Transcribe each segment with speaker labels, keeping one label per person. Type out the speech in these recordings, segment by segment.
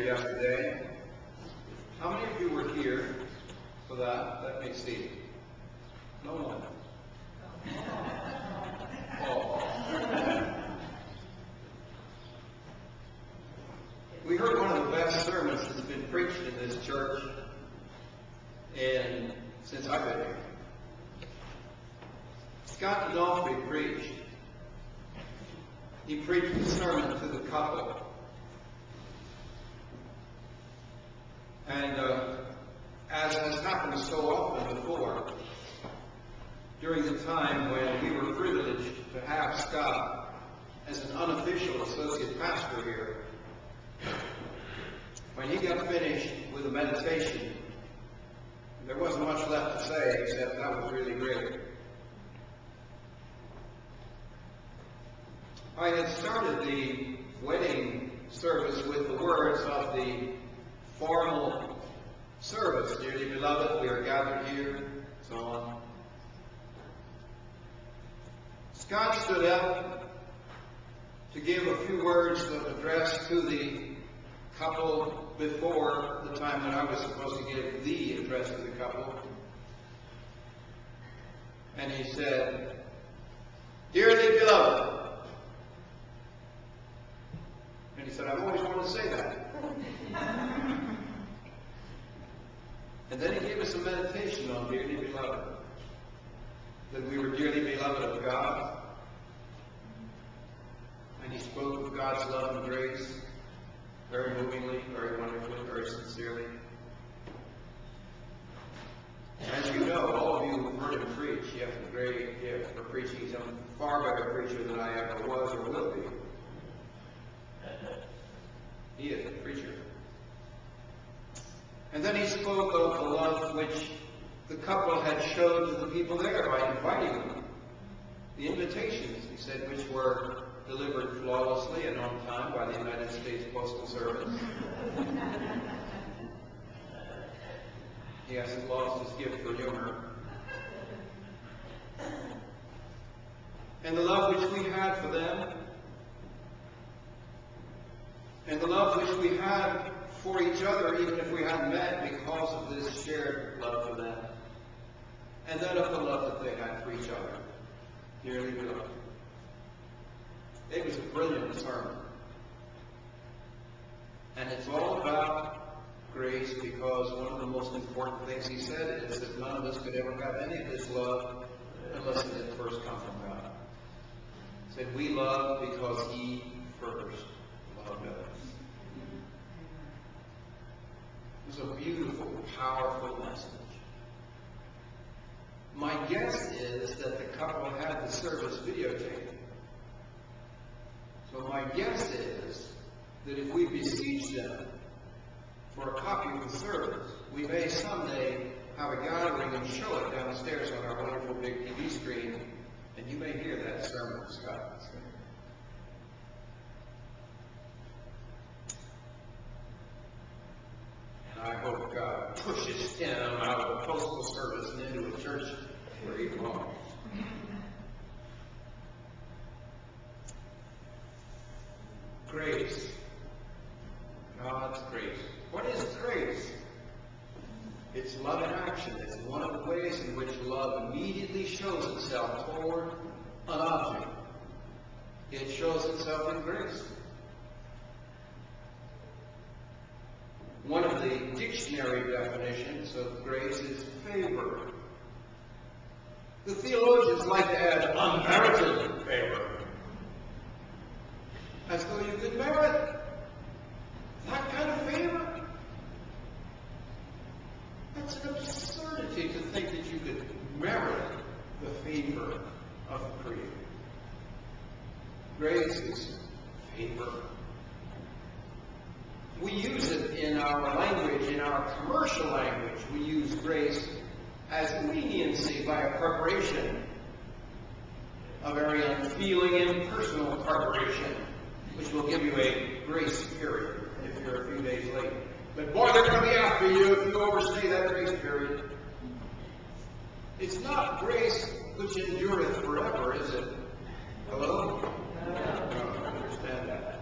Speaker 1: yesterday. How many of you were here for that? Let me see. No one. Oh. We heard one of the best sermons that's been preached in this church and since I've been here. Scott Donofrey preached. He preached a sermon to the couple. And as has happened so often before, during the time when we were privileged to have Scott as an unofficial associate pastor here, when he got finished with the meditation, there wasn't much left to say except that was really great. I had started the wedding service with the words of the formal service. Dearly beloved, we are gathered here, so on. Scott stood up to give a few words of address to the couple before the time when I was supposed to give the address to the couple. And he said, "Dearly beloved." And he said, "I've always wanted to say that." And then he gave us a meditation on dearly beloved. That we were dearly beloved of God. And he spoke of God's love and grace very movingly, very wonderfully, very sincerely. As you know, all of you who've heard him preach, he has a great gift for preaching. He's a far better preacher than I ever was or will be. He is a preacher. And then he spoke of the love which the couple had showed to the people there by inviting them. The invitations, he said, which were delivered flawlessly and on time by the United States Postal Service. He hasn't lost his gift for humor. And the love which we had for them, and the love which we had for each other, even if we hadn't met, because of this shared love for them, and then of the love that they had for each other. Dearly beloved. It was a brilliant sermon. And it's all about grace, because one of the most important things he said is that none of us could ever have any of this love unless it had first come from God. He said, we love because he first loved us. It was a beautiful, powerful message. My guess is that the couple had the service videotaped. So my guess is that if we beseech them for a copy of the service, we may someday have a gathering and show it downstairs on our wonderful big TV screen, and you may hear that sermon, Scott. And I hope God pushes him out of the postal service and into a church where he belongs. Grace. God's grace. What is grace? It's love in action. It's one of the ways in which love immediately shows itself toward an object. It shows itself in grace. One of the dictionary definitions of grace is favor. The theologians like to add unmerited favor. As though you could merit that kind of favor. That's an absurdity to think that you could merit the favor of the Creator. Grace is favor. We use it in our language, in our commercial language. We use grace as leniency by a corporation, a very unfeeling, impersonal corporation, which will give you a grace period if you're a few days late. But boy, they're going to be after you if you overstay that grace period. It's not grace which endureth forever, is it? Hello? No, I understand that.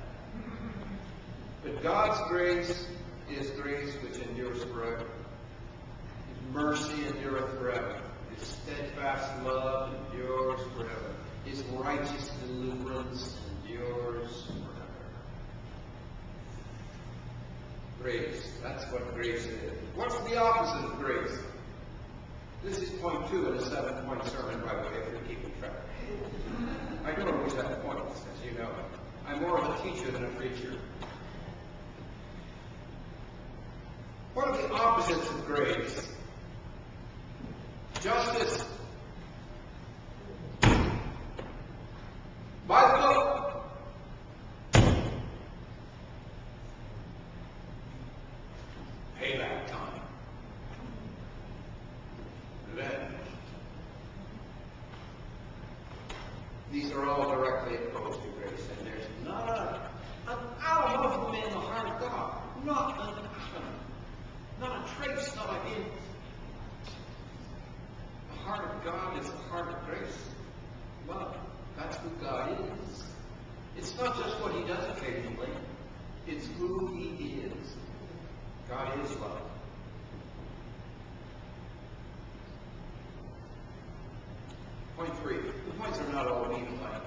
Speaker 1: But God's grace is grace which endures forever. His mercy endureth forever. His steadfast love endures forever. His righteous deliverance endures forever. Grace. That's what grace is. What's the opposite of grace? This is point 2 in a 7-point sermon, by the way, if you're keeping track. I don't always have points, as you know. I'm more of a teacher than a preacher. What are the opposites of grace? Justice. By the book. Payback time. Revenge. These are all directly opposed to grace, and there's not an atom of them in the heart of God. Not an atom. Not a trace, not a hint. The heart of God is the heart of grace. Love. That's who God is. It's not just what He does occasionally. It's who He is. God is love. Point 3. The points are not all even like.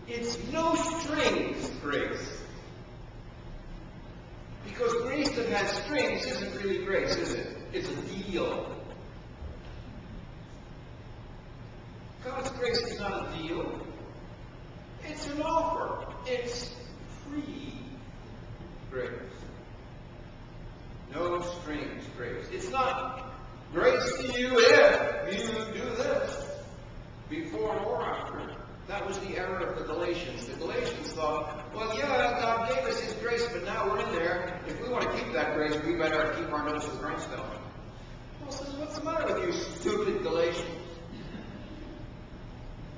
Speaker 1: It's no strings grace. Because grace that has strings isn't really grace, is it? It's a deal. God's grace is not a deal. It's an offer. It's free grace. No strings grace. It's not grace to you if you do this, before or after. That was the error of the Galatians. The Galatians thought, well, yeah, God gave us His grace, but now we're in there. If we want to keep that grace, we better keep our noses grindstone. Paul says, what's the matter with you, stupid Galatians?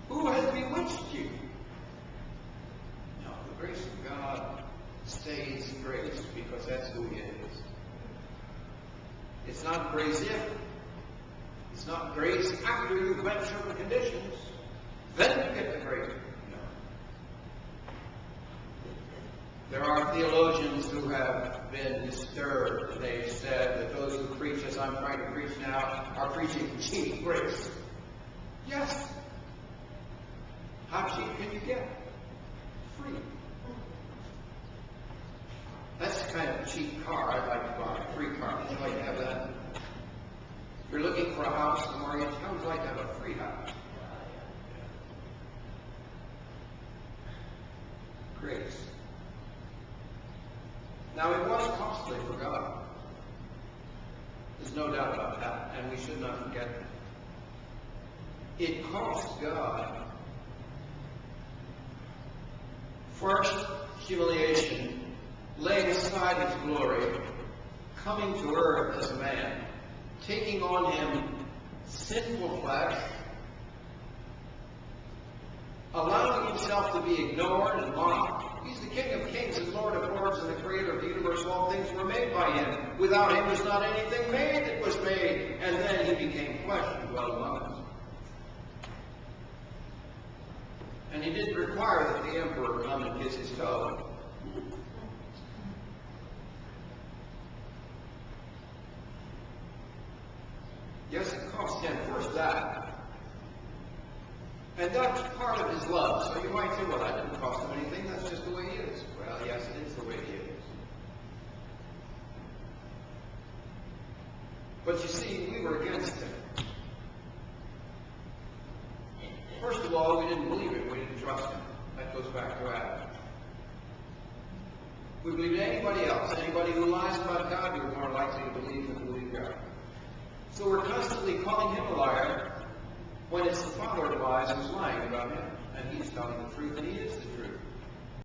Speaker 1: Who has bewitched you? No, the grace of God stays grace because that's who He is. It's not grace if. It's not grace after you've met certain conditions. Then you get the grace. No. There are theologians who have been disturbed. They've said that those who preach as I'm trying to preach now are preaching cheap grace. Yes. How cheap can you get? Free. That's the kind of cheap car I'd like to buy. A free car. Would you like to have that? If you're looking for a house to mortgage, how would you like to have a free house? Grace. Now, it was costly for God. There's no doubt about that, and we should not forget that. It cost God first humiliation, laying aside His glory, coming to earth as a man, taking on Him sinful flesh, allowing Himself to be ignored and mocked. He's the King of kings and Lord of lords and the Creator of the universe. All things were made by Him. Without Him was not anything made that was made. And then He became flesh and dwelt among us. And He didn't require that the emperor come and kiss His toe. Yes, it cost Him first that. And that's part of His love. So you might say, well, that didn't cost Him anything. That's just the way He is. Well, yes, it is the way He is. But you see, we were against Him. First of all, we didn't believe Him. We didn't trust Him. That goes back to Adam. We believed anybody else. Anybody who lies about God, we're more likely to believe than believe God. So we're constantly calling Him a liar, when it's the father of lies who's lying about Him. And He's telling the truth, and He is the truth.